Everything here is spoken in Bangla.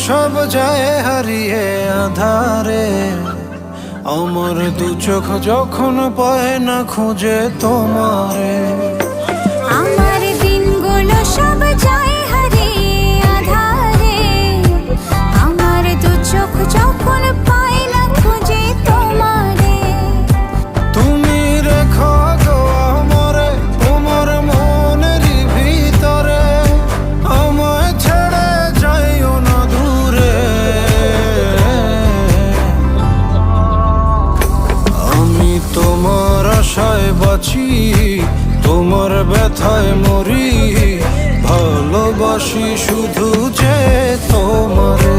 সব যায় হারিয়ে আধারে, আমার দু চোখ যখন পায় না খুঁজে তোমারে। আমার দিনগুলো সব যায় হারিয়ে আঁধারে, আমার দু চোখ যখন পায় না খুঁজে তোমারে। তুমি রেখো গো আমারে তোমার মনেরই ভিতরে, আমায় ছেড়ে যাইও না দূরে। আমি তোমার আশায় বাঁচি, তোমার ব্যথায় মরি, ভালোবাসি শুধু যে তোমারে।